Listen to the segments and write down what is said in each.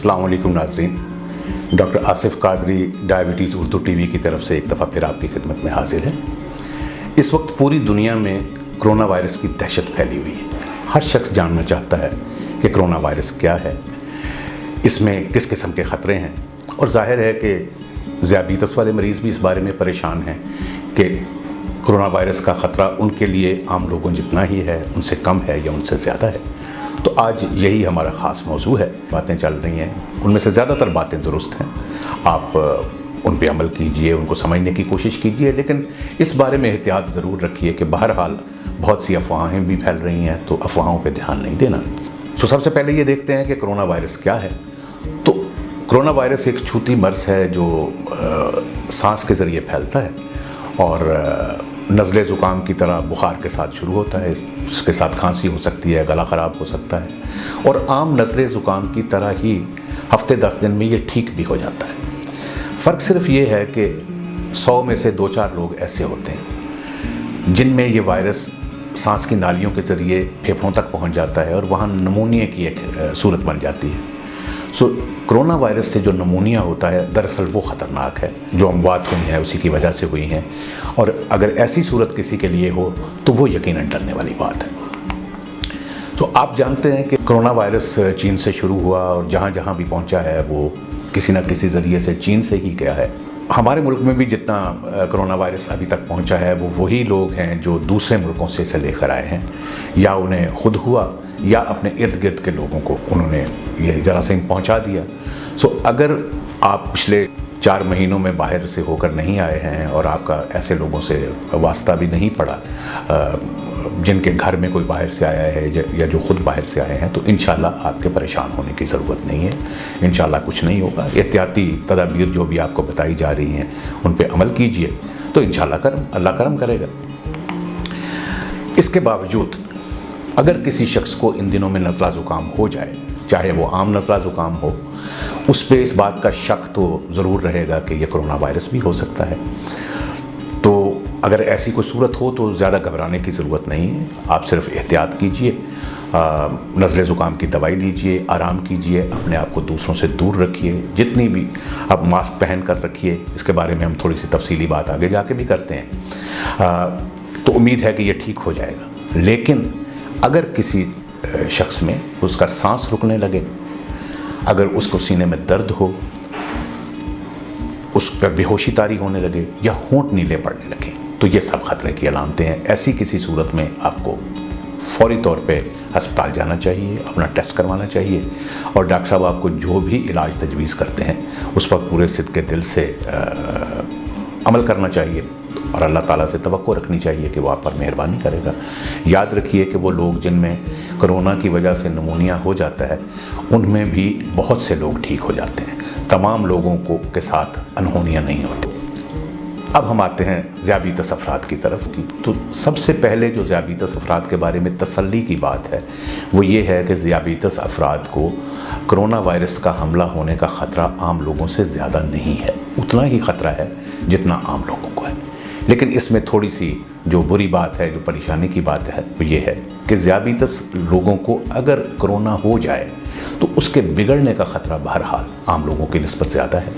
अस्सलाम वालेकुम नाज़रीन, doctor Asif Qadri diabetes Urdu TV की तरफ से एक दफ़ा फिर आपकी खिदमत में हाजिर है। इस वक्त पूरी दुनिया में कोरोना वायरस की दहशत फैली हुई है। हर शख्स जानना चाहता है कि कोरोना वायरस क्या है, इसमें किस किस्म के ख़तरे हैं, और ज़ाहिर है कि ज़ियाबीतस वाले मरीज़ भी इस बारे में परेशान हैं कि कोरोना वायरस का ख़तरा उनके लिए आम लोगों जितना ही है, उनसे कम है या उनसे ज़्यादा है। तो आज यही हमारा ख़ास मौजू है। बातें चल रही हैं, उनमें से ज़्यादातर बातें दुरुस्त हैं, आप उन पे अमल कीजिए, उनको समझने की कोशिश कीजिए, लेकिन इस बारे में एहतियात ज़रूर रखिए कि बहरहाल बहुत सी अफवाहें भी फैल रही हैं, तो अफवाहों पे ध्यान नहीं देना। सबसे पहले ये देखते हैं कि कोरोना वायरस क्या है। तो कोरोना वायरस एक छूती मर्ज़ है जो सांस के ज़रिए फैलता है और नज़ले ज़ुकाम की तरह बुखार के साथ शुरू होता है, इसके साथ खांसी हो सकती है, गला ख़राब हो सकता है, और आम नज़ले ज़ुकाम की तरह ही हफ्ते 10 दिन में ये ठीक भी हो जाता है। फ़र्क सिर्फ ये है कि 100 में से 2-4 लोग ऐसे होते हैं जिनमें ये वायरस सांस की नालियों के ज़रिए फेफड़ों तक पहुंच जाता है और वहाँ नमूनिया की एक सूरत बन जाती है। कोरोना वायरस से जो नमूनिया होता है दरअसल वो ख़तरनाक है, जो अमवात हुई हैं उसी की वजह से हुई हैं, और अगर ऐसी सूरत किसी के लिए हो तो वो यकीनन डरने वाली बात है। तो आप जानते हैं कि कोरोना वायरस चीन से शुरू हुआ और जहाँ जहाँ भी पहुँचा है वो किसी न किसी ज़रिए से चीन से ही गया है। हमारे मुल्क में भी जितना कोरोना वायरस अभी तक पहुँचा है वो वही लोग हैं जो दूसरे मुल्कों से इसे लेकर आए हैं, या उन्हें खुद हुआ या अपने इर्द गिर्द के लोगों को उन्होंने ये जरासीम पहुंचा दिया। अगर आप पिछले 4 महीनों में बाहर से होकर नहीं आए हैं और आपका ऐसे लोगों से वास्ता भी नहीं पड़ा जिनके घर में कोई बाहर से आया है या जो खुद बाहर से आए हैं, तो इंशाल्लाह आपके परेशान होने की ज़रूरत नहीं है। इंशाल्लाह कुछ नहीं होगा। एहतियाती तदाबीर जो भी आपको बताई जा रही हैं उन पे अमल कीजिए तो इंशाल्लाह अल्लाह करम करेगा। इसके बावजूद अगर किसी शख्स को इन दिनों में नज़ला ज़ुकाम हो जाए, चाहे वो आम नज़ला ज़ुकाम हो, उस पे इस बात का शक तो ज़रूर रहेगा कि ये कोरोना वायरस भी हो सकता है। तो अगर ऐसी कोई सूरत हो तो ज़्यादा घबराने की ज़रूरत नहीं है। आप सिर्फ एहतियात कीजिए, नज़ले ज़ुकाम की दवाई लीजिए, आराम कीजिए, अपने आप को दूसरों से दूर रखिए, जितनी भी आप मास्क पहन कर रखिए। इसके बारे में हम थोड़ी सी तफसीली बात आगे जाके भी करते हैं। तो उम्मीद है कि ये ठीक हो जाएगा। लेकिन अगर किसी शख्स में उसका सांस रुकने लगे, अगर उसको सीने में दर्द हो, उस पर बेहोशी तारी होने लगे या होंठ नीले पड़ने लगे, तो ये सब खतरे की अलामतें हैं। ऐसी किसी सूरत में आपको फौरी तौर पे अस्पताल जाना चाहिए, अपना टेस्ट करवाना चाहिए, और डॉक्टर साहब आपको जो भी इलाज तजवीज़ करते हैं उस पर पूरे सिद्क़े दिल से अमल करना चाहिए और अल्लाह ताला से तवक्को रखनी चाहिए कि वो आप पर मेहरबानी करेगा। याद रखिए कि वो लोग जिनमें कोरोना की वजह से नमूनिया हो जाता है उनमें भी बहुत से लोग ठीक हो जाते हैं। तमाम लोगों को के साथ अनहोनियाँ नहीं होती। अब हम आते हैं ज़ियाबीतस अफराद की तरफ की। तो सबसे पहले जो ज़ियाबीतस अफराद के बारे में तसल्ली की बात है वो ये है कि ज़ियाबीतस अफराद को कोरोना वायरस का हमला होने का ख़तरा आम लोगों से ज़्यादा नहीं है। उतना ही ख़तरा है जितना आम लोगों को है। लेकिन इसमें थोड़ी सी जो बुरी बात है, जो परेशानी की बात है, वो ये है कि ज़ियाबीतस लोगों को अगर कोरोना हो जाए तो उसके बिगड़ने का ख़तरा बहरहाल आम लोगों की निस्बत ज़्यादा है,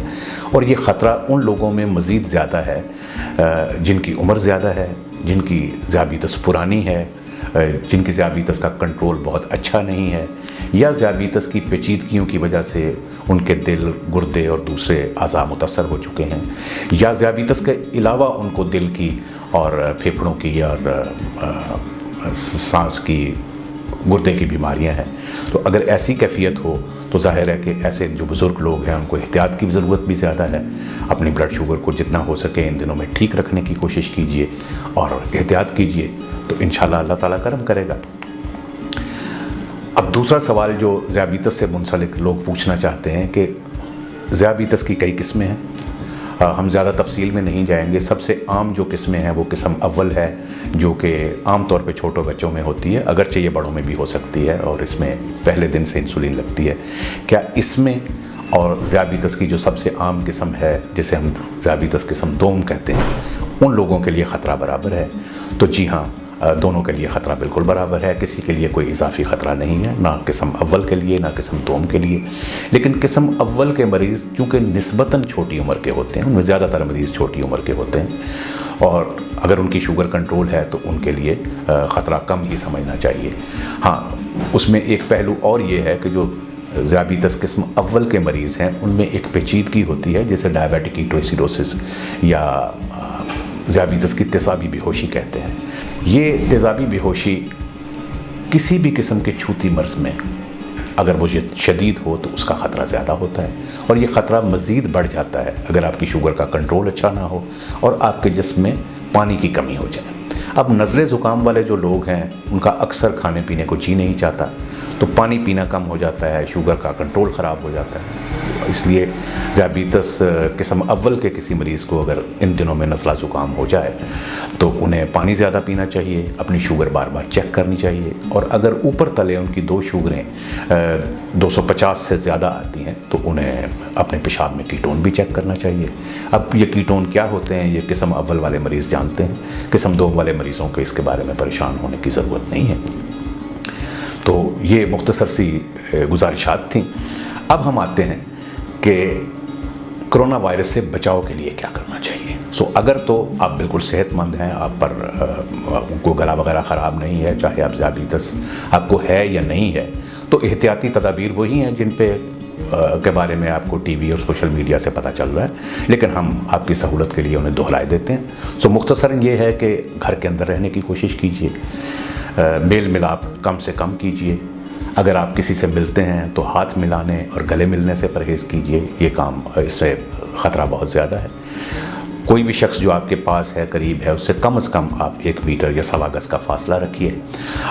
और ये ख़तरा उन लोगों में मज़ीद ज़्यादा है जिनकी उम्र ज़्यादा है, जिनकी ज़ियाबीतस पुरानी है, जिनकी ज़ियाबीतस का कंट्रोल बहुत अच्छा नहीं है, या ज़ियाबीतस की पेचीदगियों की वजह से उनके दिल, गुर्दे और दूसरे अज़ा मुतासर हो चुके हैं, या ज़ियाबीतस के अलावा उनको दिल की और फेफड़ों की और सांस की, गुर्दे की बीमारियां हैं। तो अगर ऐसी कैफियत हो तो जाहिर है कि ऐसे जो बुज़ुर्ग लोग हैं उनको एहतियात की ज़रूरत भी ज़्यादा है। अपनी ब्लड शुगर को जितना हो सके इन दिनों में ठीक रखने की कोशिश कीजिए और एहतियात कीजिए, तो इंशाल्लाह अल्लाह ताला करम करेगा। अब दूसरा सवाल जो ज़ियाबीतस से मुंसलिक लोग पूछना चाहते हैं कि ज़ियाबीतस की कई किस्में हैं। हम ज़्यादा तफसील में नहीं जाएंगे। सबसे आम जो किस्में हैं वो किस्म अव्वल है, जो कि आम तौर पे छोटे बच्चों में होती है, अगरचे ये बड़ों में भी हो सकती है, और इसमें पहले दिन से इंसुलिन लगती है। क्या इसमें और ज़ियाबीतस की जो सबसे आम किस्म है, जिसे हम ज़ियाबीतस किस्म 2 कहते हैं, उन लोगों के लिए ख़तरा बराबर है? तो जी हाँ, दोनों के लिए ख़तरा बिल्कुल बराबर है, किसी के लिए कोई इजाफी ख़तरा नहीं है, ना किस्म अव्वल के लिए ना किस्म दोम के लिए। लेकिन किस्म अव्वल के मरीज़ चूँकि निस्बतन छोटी उम्र के होते हैं, उनमें ज़्यादातर मरीज़ छोटी उम्र के होते हैं, और अगर उनकी शुगर कंट्रोल है तो उनके लिए ख़तरा कम ही समझना चाहिए। हाँ, उसमें एक पहलू और ये है कि जो ज़ियाबीतस किस्म अव्वल के मरीज़ हैं उनमें एक पेचीदगी होती है जिसे डायबिटिक कीटोएसिडोसिस या ज़ियाबीतस की तेज़ाबी बेहोशी कहते हैं। ये तेज़ाबी बेहोशी किसी भी किस्म के छूती मर्ज़ में अगर वो शदीद हो तो उसका ख़तरा ज़्यादा होता है, और ये ख़तरा मज़ीद बढ़ जाता है अगर आपकी शुगर का कंट्रोल अच्छा ना हो और आपके जिस्म में पानी की कमी हो जाए। अब नज़ले ज़ुकाम वाले जो लोग हैं उनका अक्सर खाने पीने को जी नहीं चाहता, तो पानी पीना कम हो जाता है, शुगर का कंट्रोल ख़राब हो जाता है। इसलिए ज़ियाबीतस किस्म अव्वल के किसी मरीज़ को अगर इन दिनों में नज़ला ज़ुकाम हो जाए तो उन्हें पानी ज़्यादा पीना चाहिए, अपनी शुगर बार बार चेक करनी चाहिए, और अगर ऊपर तले उनकी 2 शुगरें 250 से ज़्यादा आती हैं तो उन्हें अपने पेशाब में कीटोन भी चेक करना चाहिए। अब ये कीटोन क्या होते हैं ये किस्म अव्वल वाले मरीज़ जानते हैं, किस्म 2 वाले मरीज़ों को इसके बारे में परेशान होने की ज़रूरत नहीं है। तो ये मुख्तसर सी गुजारिशात थी। अब हम आते हैं कि कोरोना वायरस से बचाव के लिए क्या करना चाहिए। अगर तो आप बिल्कुल सेहतमंद हैं, आप पर कोई गला वगैरह ख़राब नहीं है, चाहे आप ज़ियाबीतस आपको है या नहीं है, तो एहतियाती तदाबीर वही हैं जिन पे के बारे में आपको टीवी और सोशल मीडिया से पता चल रहा है, लेकिन हम आपकी सहूलत के लिए उन्हें दोहराए देते हैं। मुख्तसरन ये है कि घर के अंदर रहने की कोशिश कीजिए, मेल मिलाप कम से कम कीजिए, अगर आप किसी से मिलते हैं तो हाथ मिलाने और गले मिलने से परहेज़ कीजिए, ये काम इससे ख़तरा बहुत ज़्यादा है। कोई भी शख्स जो आपके पास है, करीब है, उससे कम से कम आप 1 मीटर या 1.25 गज़ का फासला रखिए।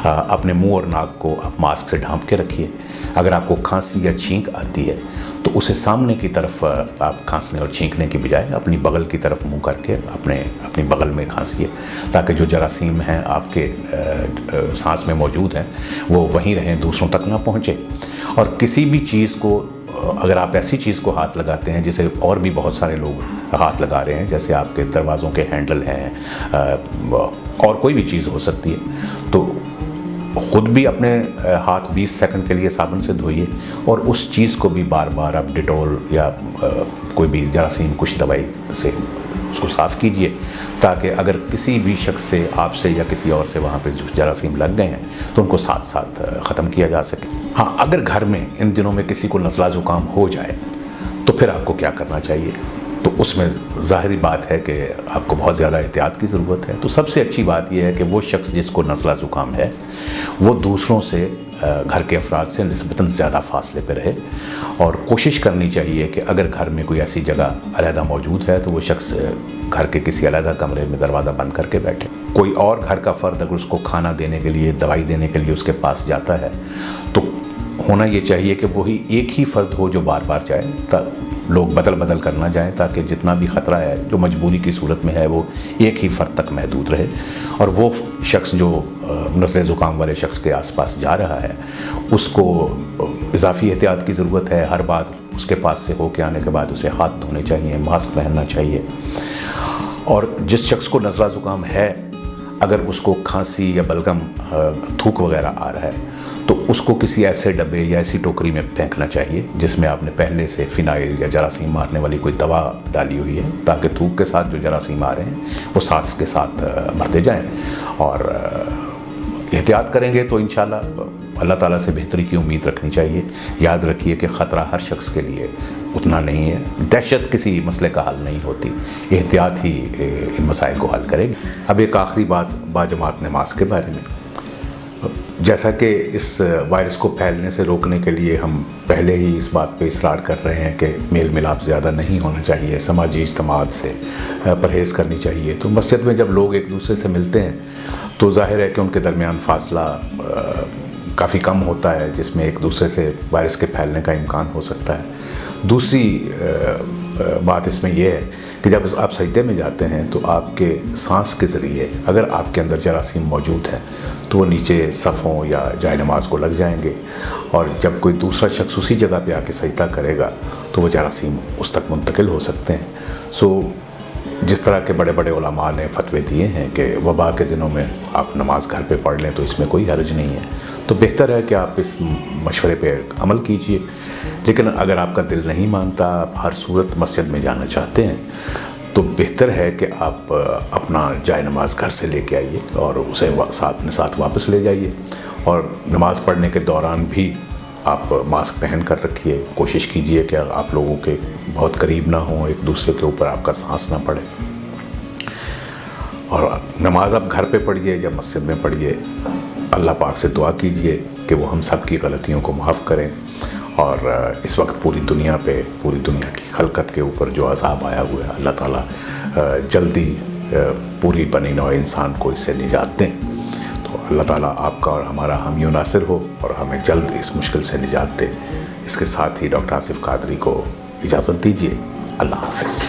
अपने मुंह और नाक को आप मास्क से ढांप के रखिए। अगर आपको खांसी या छींक आती है तो उसे सामने की तरफ आप खांसने और छींकने की बजाय अपनी बगल की तरफ मुंह करके अपनी बगल में खांसिए, ताकि जो जरासीम हैं आपके सांस में मौजूद हैं वो वहीं रहें, दूसरों तक ना पहुँचे। और किसी भी चीज़ को, अगर आप ऐसी चीज़ को हाथ लगाते हैं जिसे और भी बहुत सारे लोग हाथ लगा रहे हैं, जैसे आपके दरवाज़ों के हैंडल हैं और कोई भी चीज़ हो सकती है, तो ख़ुद भी अपने हाथ 20 सेकंड के लिए साबुन से धोइए, और उस चीज़ को भी बार बार आप डिटॉल या कोई भी जरासीम कुछ दवाई से उसको साफ़ कीजिए, ताकि अगर किसी भी शख्स से, आपसे या किसी और से वहाँ पे जो जरासीम लग गए हैं तो उनको साथ साथ ख़त्म किया जा सके। हाँ, अगर घर में इन दिनों में किसी को नज़ला ज़ुकाम हो जाए तो फिर आपको क्या करना चाहिए, तो उसमें ज़ाहिरी बात है कि आपको बहुत ज़्यादा एहतियात की ज़रूरत है। तो सबसे अच्छी बात यह है कि वो शख्स जिसको नज़ला ज़ुकाम है वो दूसरों से, घर के अफराद से निस्बतन ज़्यादा फासले पर रहे, और कोशिश करनी चाहिए कि अगर घर में कोई ऐसी जगह अलहदा मौजूद है तो वो शख्स घर के किसी अलहदा कमरे में दरवाज़ा बंद करके बैठे। कोई और घर का फ़र्द अगर उसको खाना देने के लिए, दवाई देने के लिए उसके पास जाता है तो होना ये चाहिए कि वही एक ही फ़र्द हो जो बार बार जाए, लोग बदल बदल करना जाएं, ताकि जितना भी ख़तरा है जो मजबूरी की सूरत में है वो एक ही फ़र्द तक महदूद रहे। और वो शख्स जो नज़ले ज़ुकाम वाले शख्स के आसपास जा रहा है उसको इजाफ़ी एहतियात की ज़रूरत है। हर बार उसके पास से हो के आने के बाद उसे हाथ धोने चाहिए, मास्क पहनना चाहिए। और जिस शख्स को नज़ला ज़ुकाम है, अगर उसको खांसी या बलगम, थूक वगैरह आ रहा है तो उसको किसी ऐसे डब्बे या ऐसी टोकरी में फेंकना चाहिए जिसमें आपने पहले से फ़िनाइल या जरासीम मारने वाली कोई दवा डाली हुई है, ताकि थूक के साथ जो जरासीम आ रहे हैं वो सांस के साथ मरते जाएं। और एहतियात करेंगे तो इंशाल्लाह अल्लाह ताला से बेहतरी की उम्मीद रखनी चाहिए। याद रखिए कि ख़तरा हर शख्स के लिए उतना नहीं है, दहशत किसी मसले का हल नहीं होती, एहतियात ही इन मसाइल को हल करेगी। अब एक आखिरी बात बाजमात नमाज के बारे में। जैसा कि इस वायरस को फैलने से रोकने के लिए हम पहले ही इस बात पे इसरार कर रहे हैं कि मेल मिलाप ज़्यादा नहीं होना चाहिए, समाजी इज्तिमात से परहेज़ करनी चाहिए, तो मस्जिद में जब लोग एक दूसरे से मिलते हैं तो ज़ाहिर है कि उनके दरमियान फ़ासला काफ़ी कम होता है, जिसमें एक दूसरे से वायरस के फैलने का इम्कान हो सकता है। दूसरी बात इसमें यह है कि जब आप सजदे में जाते हैं तो आपके सांस के ज़रिए अगर आपके अंदर जरासीम मौजूद है तो वो नीचे सफ़ों या जाए नमाज को लग जाएंगे, और जब कोई दूसरा शख्स उसी जगह पे आके सजदा करेगा तो वो जरासीम उस तक मुंतकिल हो सकते हैं। جس طرح کے بڑے بڑے علماء نے فتوے دیے ہیں کہ وبا کے دنوں میں آپ نماز گھر پہ پڑھ لیں تو اس میں کوئی حرج نہیں ہے، تو بہتر ہے کہ آپ اس مشورے پہ عمل کیجئے۔ لیکن اگر آپ کا دل نہیں مانتا، آپ ہر صورت مسجد میں جانا چاہتے ہیں، تو بہتر ہے کہ آپ اپنا جائے نماز گھر سے لے کے آئیے اور اسے ساتھ واپس لے جائیے، اور نماز پڑھنے کے دوران بھی آپ ماسک پہن کر رکھیے۔ کوشش کیجئے کہ آپ لوگوں کے بہت قریب نہ ہوں، ایک دوسرے کے اوپر آپ کا سانس نہ پڑے، اور نماز آپ گھر پہ پڑھیے یا مسجد میں پڑھیے، اللہ پاک سے دعا کیجئے کہ وہ ہم سب کی غلطیوں کو معاف کریں، اور اس وقت پوری دنیا کی خلقت کے اوپر جو عذاب آیا ہوا ہے، اللہ تعالیٰ جلدی پوری بنی نوع انسان کو اس سے نجات دیں۔ تو اللہ تعالیٰ آپ کا اور ہمارا حامی و ناصر ہو اور ہمیں جلد اس مشکل سے نجات دے۔ اس کے ساتھ ہی ڈاکٹر آصف قادری کو اجازت دیجیے۔ اللہ حافظ۔